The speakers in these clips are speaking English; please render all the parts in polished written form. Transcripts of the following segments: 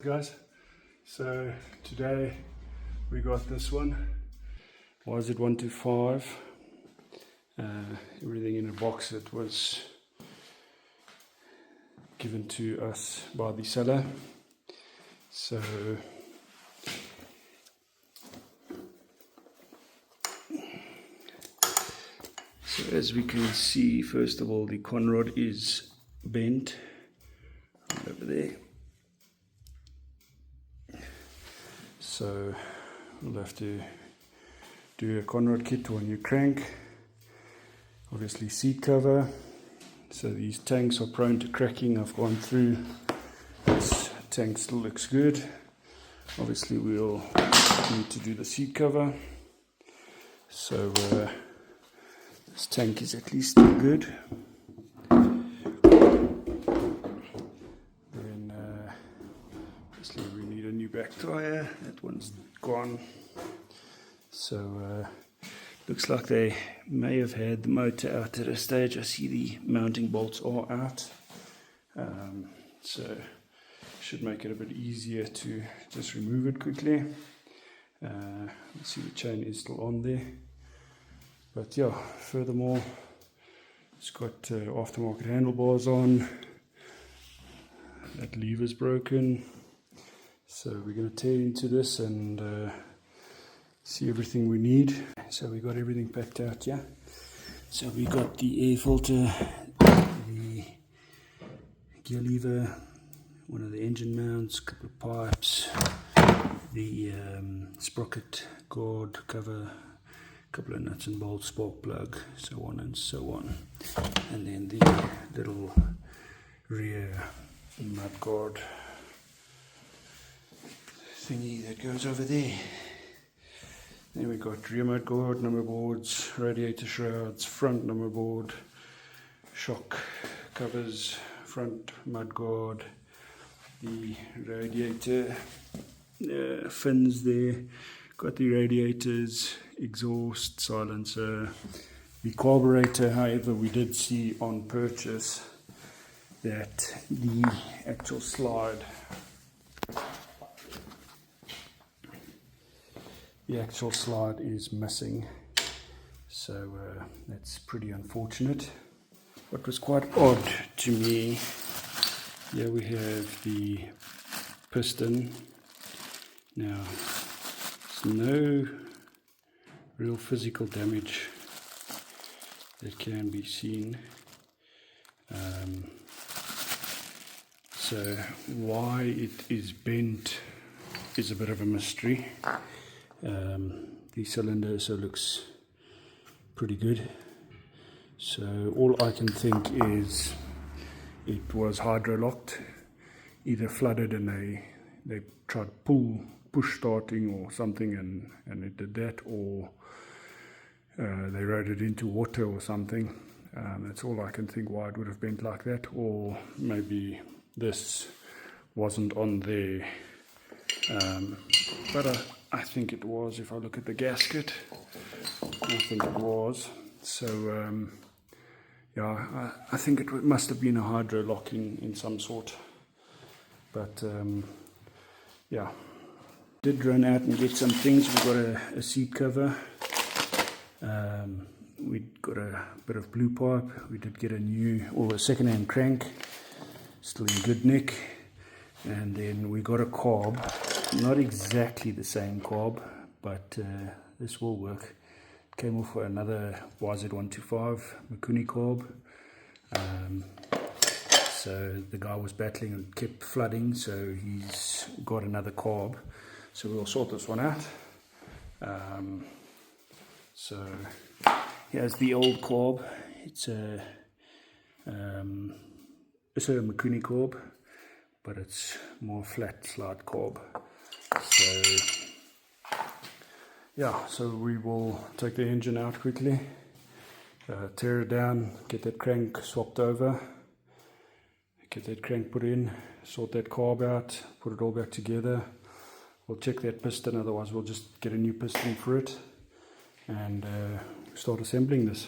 Guys, so today we got this one YZ125, everything in a box that was given to us by the seller. So as we can see, first of all, the conrod is bent right over there. So we'll have to do a conrod kit or a new crank. Obviously seat cover. So these tanks are prone to cracking. I've gone through. This tank still looks good. Obviously we'll need to do the seat cover. So this tank is at least good. Obviously we need a new back tyre, that one's gone. So looks like they may have had the motor out at a stage. I see the mounting bolts are out, so should make it a bit easier to just remove it quickly. Let's see, the chain is still on there, but yeah, furthermore it's got aftermarket handlebars on. That lever's broken. So we're going to tear into this and see everything we need. So we got everything packed out, yeah. So we got the air filter, the gear lever, one of the engine mounts, a couple of pipes, the sprocket guard cover, a couple of nuts and bolts, spark plug, so on and so on. And then the little rear mud guard thingy that goes over there. Then we got rear mud guard, number boards, radiator shrouds, front number board, shock covers, front mud guard, the radiator fins there, got the radiators, exhaust, silencer, the carburetor. However, we did see on purchase that the actual slide is missing, so that's pretty unfortunate. What was quite odd to me, here we have the piston. Now there's no real physical damage that can be seen, so why it is bent is a bit of a mystery. The cylinder also looks pretty good, so all I can think is it was hydro locked, either flooded and they tried push starting or something and it did that, or they rode it into water or something. That's all I can think why it would have bent like that, or maybe this wasn't on there, but I think it was. If I look at the gasket, I think it was. So yeah, I think it must have been a hydro locking in some sort. But yeah, did run out and get some things. We got a seat cover. We got a bit of blue pipe. We did get a second-hand crank, still in good nick. And then we got a carb. Not exactly the same carb, but this will work. Came off for another YZ125 Makuni carb. So the guy was battling and kept flooding, so he's got another carb. So we'll sort this one out. So here's the old carb. It's a Makuni carb, but it's more flat slide carb. So yeah, so we will take the engine out quickly, tear it down, get that crank swapped over, get that crank put in, sort that carb out, put it all back together. We'll check that piston, otherwise we'll just get a new piston for it and start assembling this.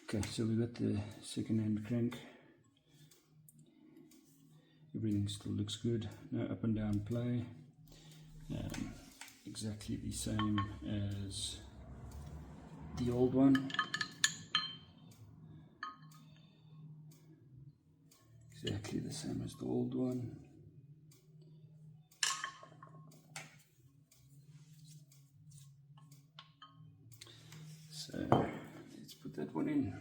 Okay, so we got the second hand crank. Everything still looks good. No up and down play. Exactly the same as the old one. Exactly the same as the old one. So let's put that one in.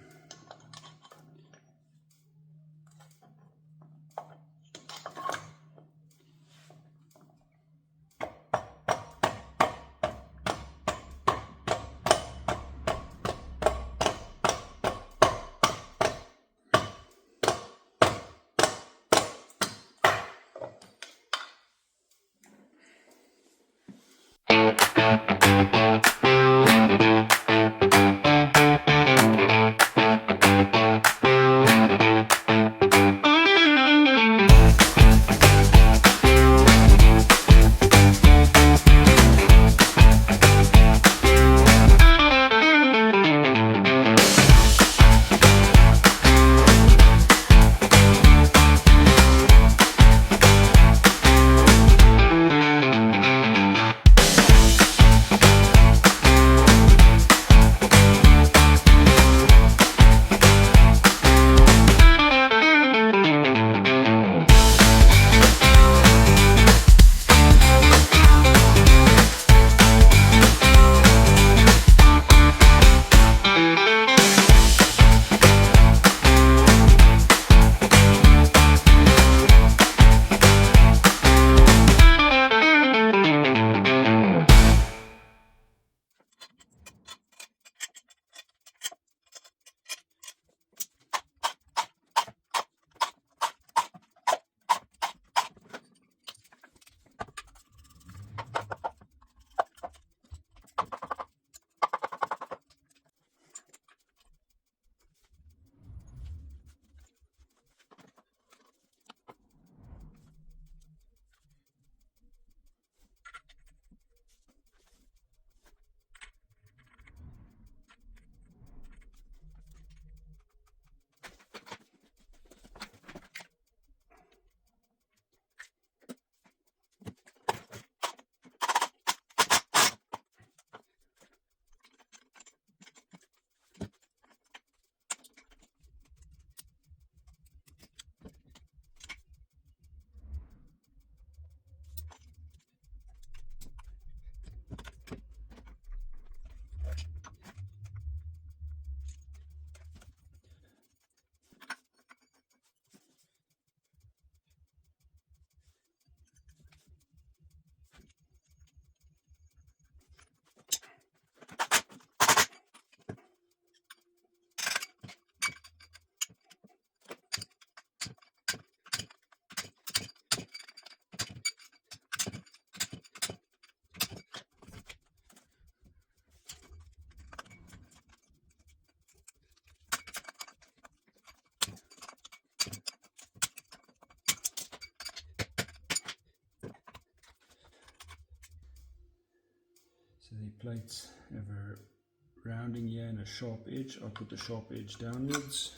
So the plates have a rounding here and a sharp edge. I'll put the sharp edge downwards.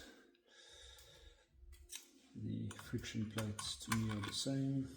The friction plates to me are the same.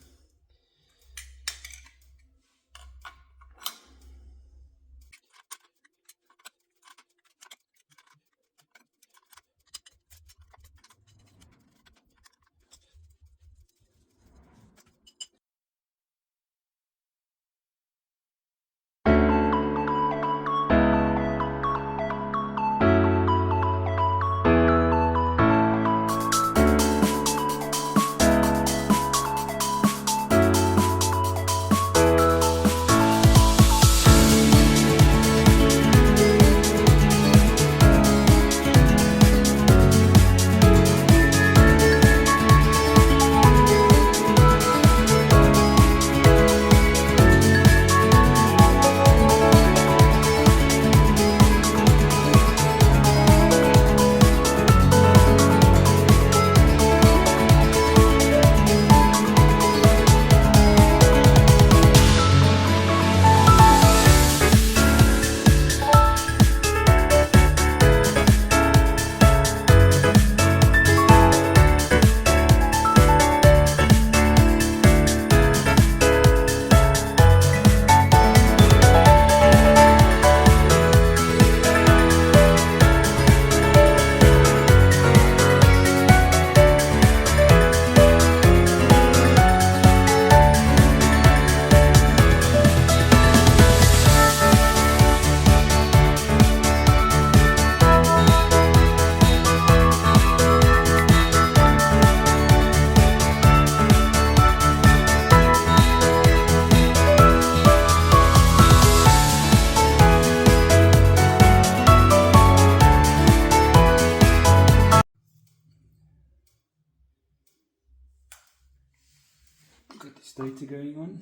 stator going on.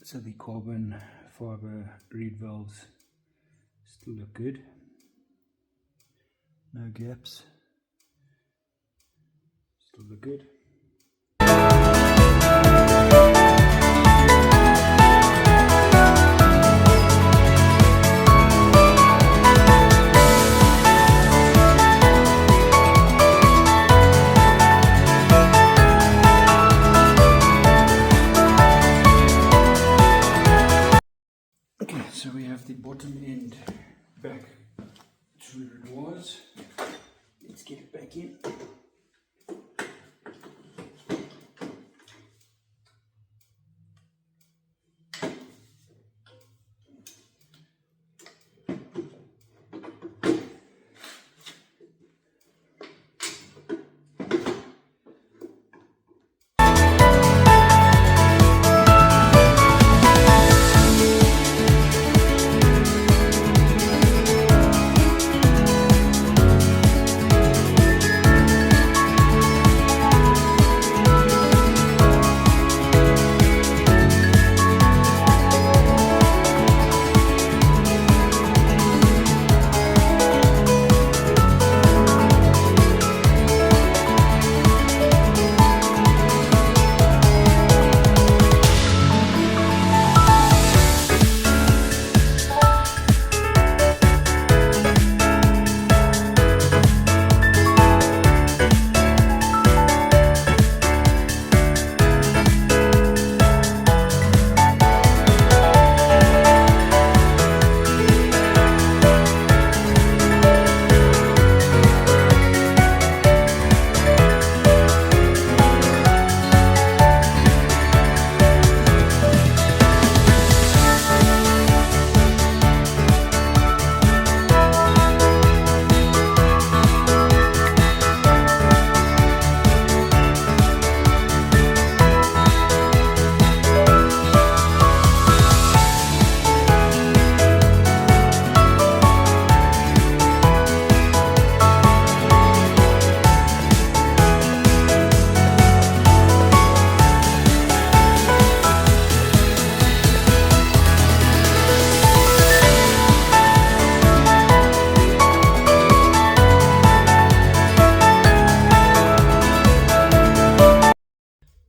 So the carbon fiber reed valves still look good, no gaps, still look good. So we have the bottom end back to where it was. Let's get it back in.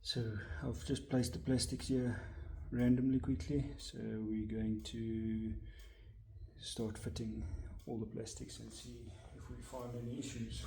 So I've just placed the plastics here randomly quickly, so we're going to start fitting all the plastics and see if we find any issues.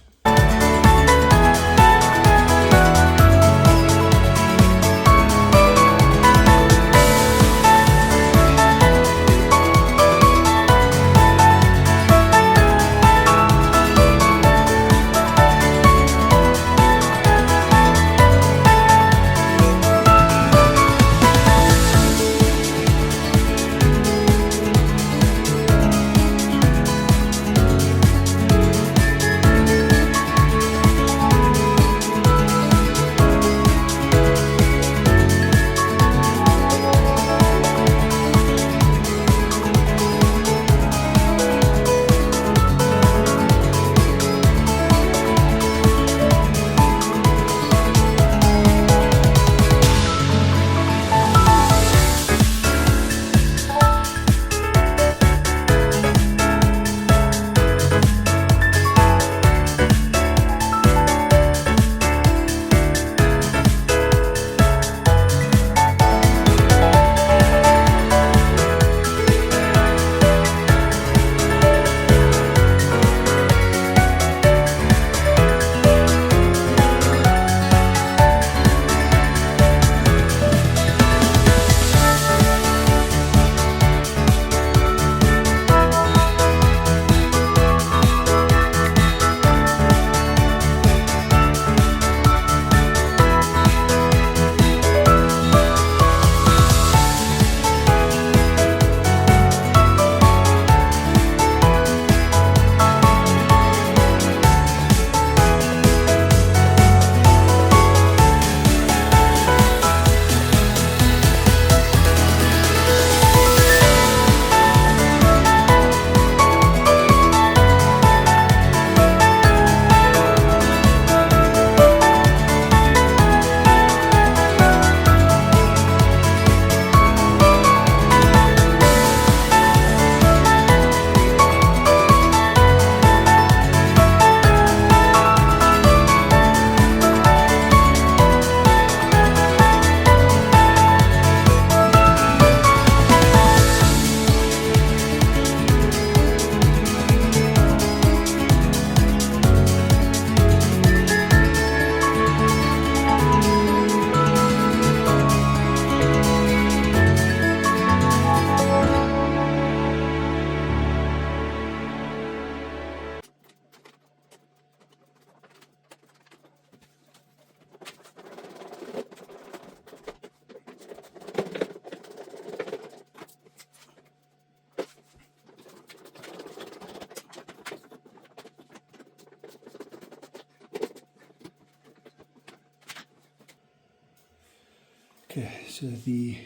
Okay, so the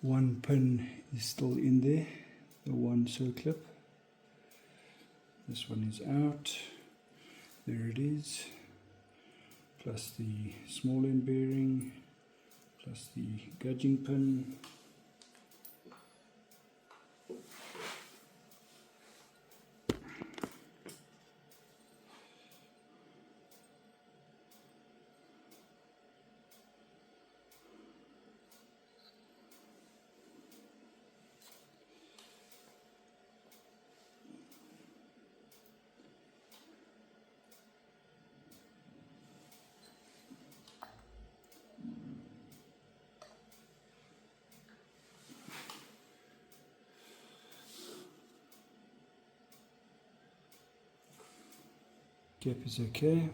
one pin is still in there, the one circlip. This one is out. There it is. Plus the small end bearing, plus the gudging pin. Cap is okay.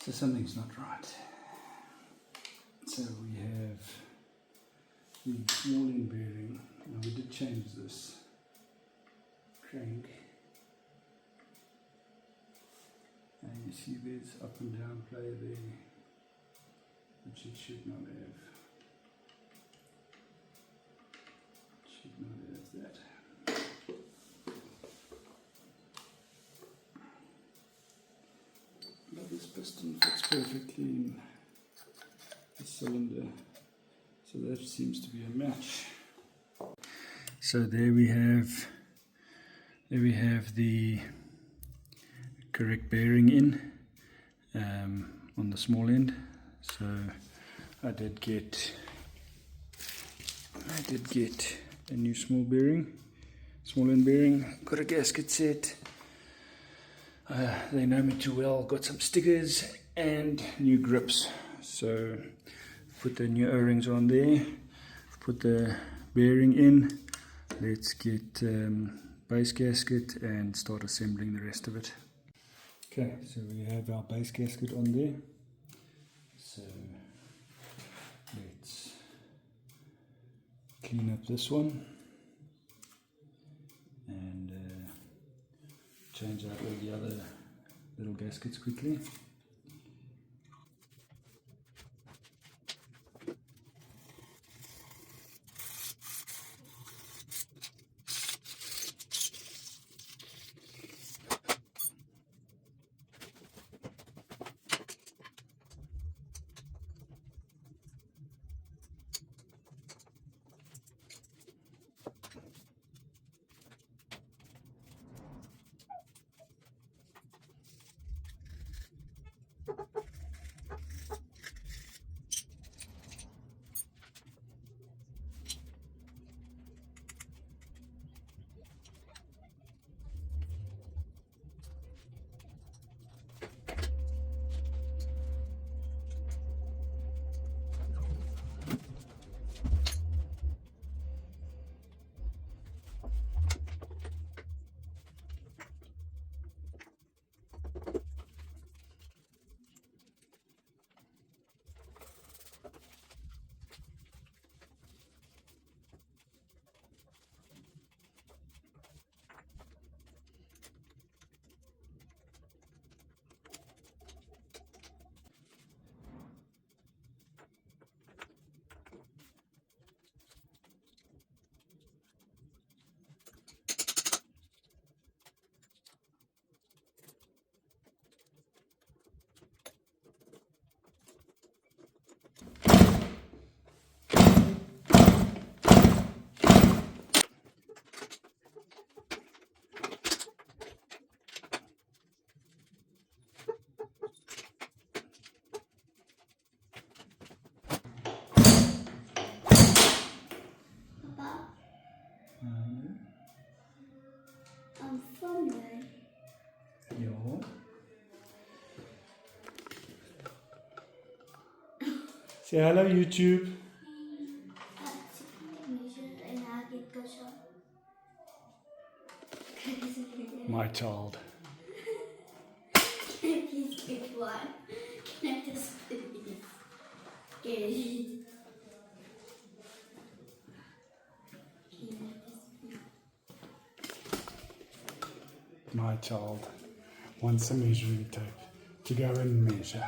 So something's not right. So we have the small end bearing. Now we did change this crank. And you see there's up and down play there, which it should not have. It should not have that. But this piston fits perfectly in the cylinder, so that seems to be a match. So there we have the correct bearing in on the small end. So I did get a new small end bearing, got a gasket set. They know me too well, got some stickers and new grips. So put the new O-rings on there, put the bearing in. Let's get base gasket and start assembling the rest of it. Okay, so we have our base gasket on there. So let's clean up this one and change out all the other little gaskets quickly. Say hello, YouTube. My child. Please get one. Can I just please get it? My child wants a measuring tape to go and measure.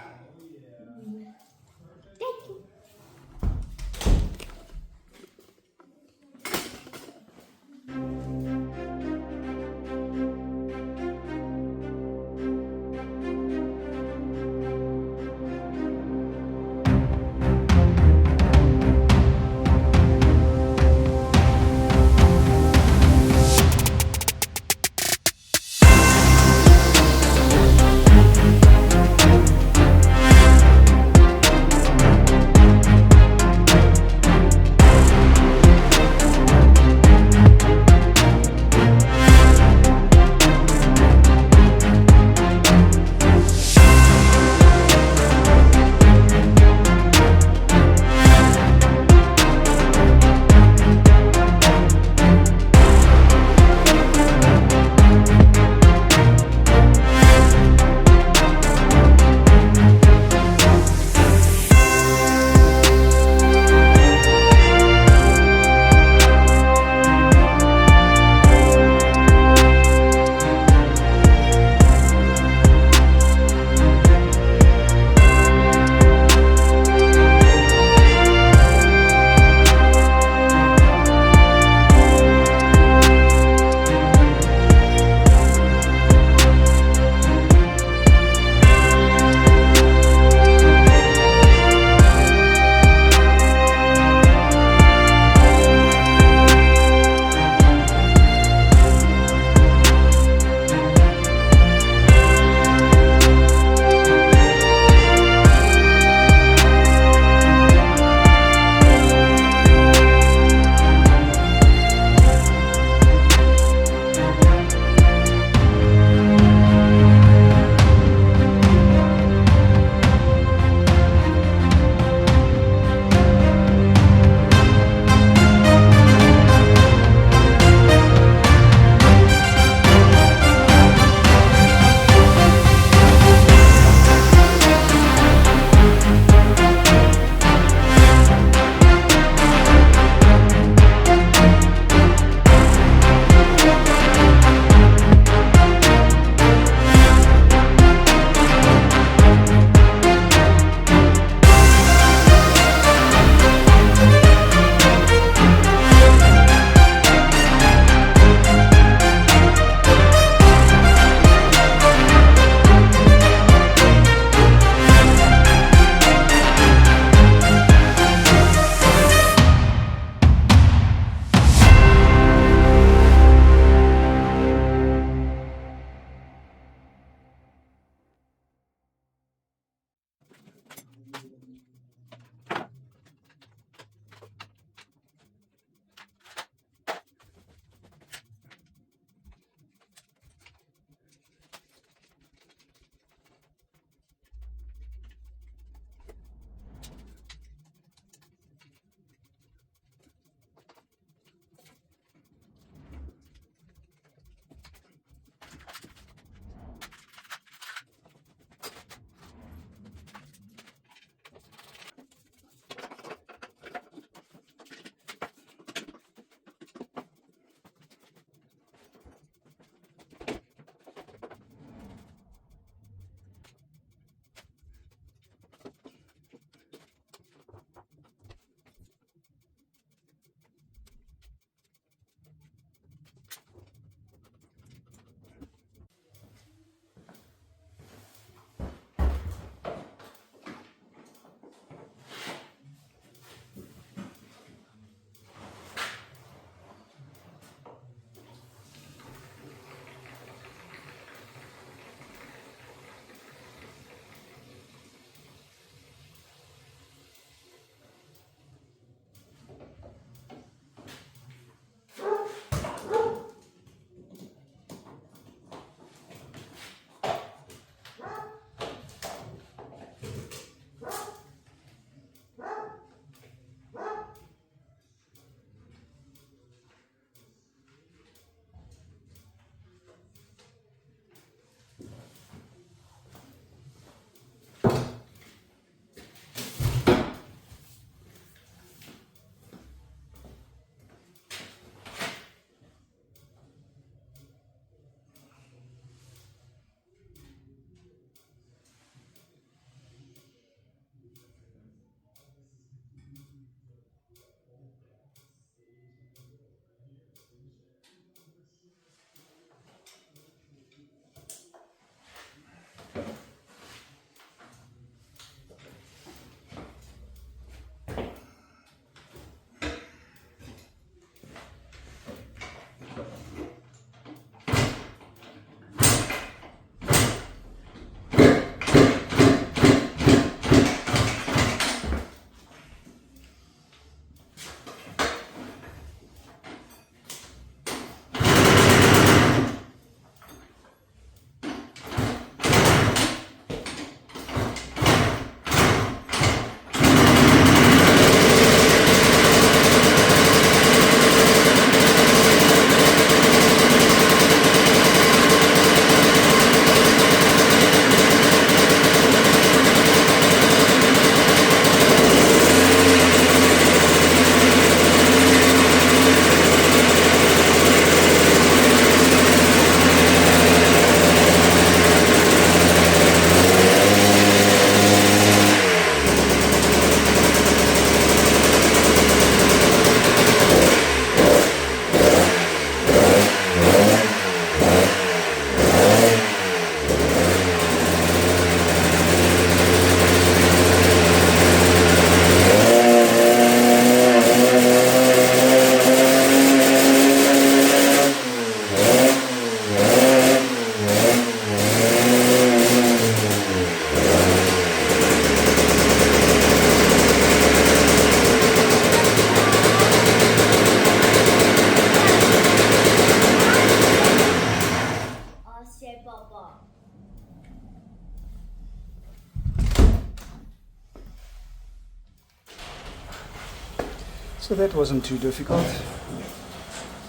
So that wasn't too difficult.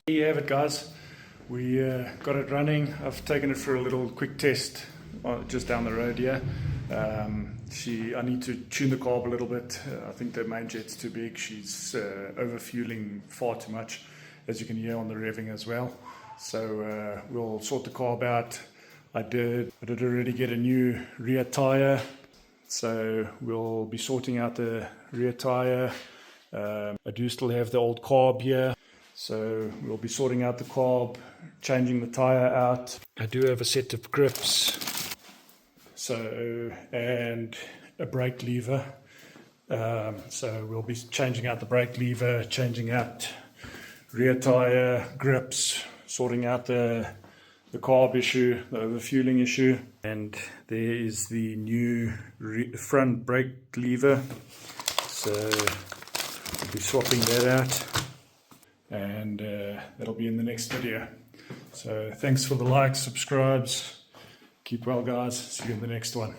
There you have it, guys. We got it running. I've taken it for a little quick test just down the road here. I need to tune the carb a little bit. I think the main jet's too big. She's over-fueling far too much, as you can hear on the revving as well. So we'll sort the carb out. I did already get a new rear tire, so we'll be sorting out the rear tire. I do still have the old carb here, so we'll be sorting out the carb, changing the tire out. I do have a set of grips, and a brake lever. So we'll be changing out the brake lever, changing out rear tire, grips, sorting out the carb issue, the overfueling issue. And there is the new front brake lever. So we'll be swapping that out, and that'll be in the next video. So thanks for the likes, subscribes. Keep well, guys. See you in the next one.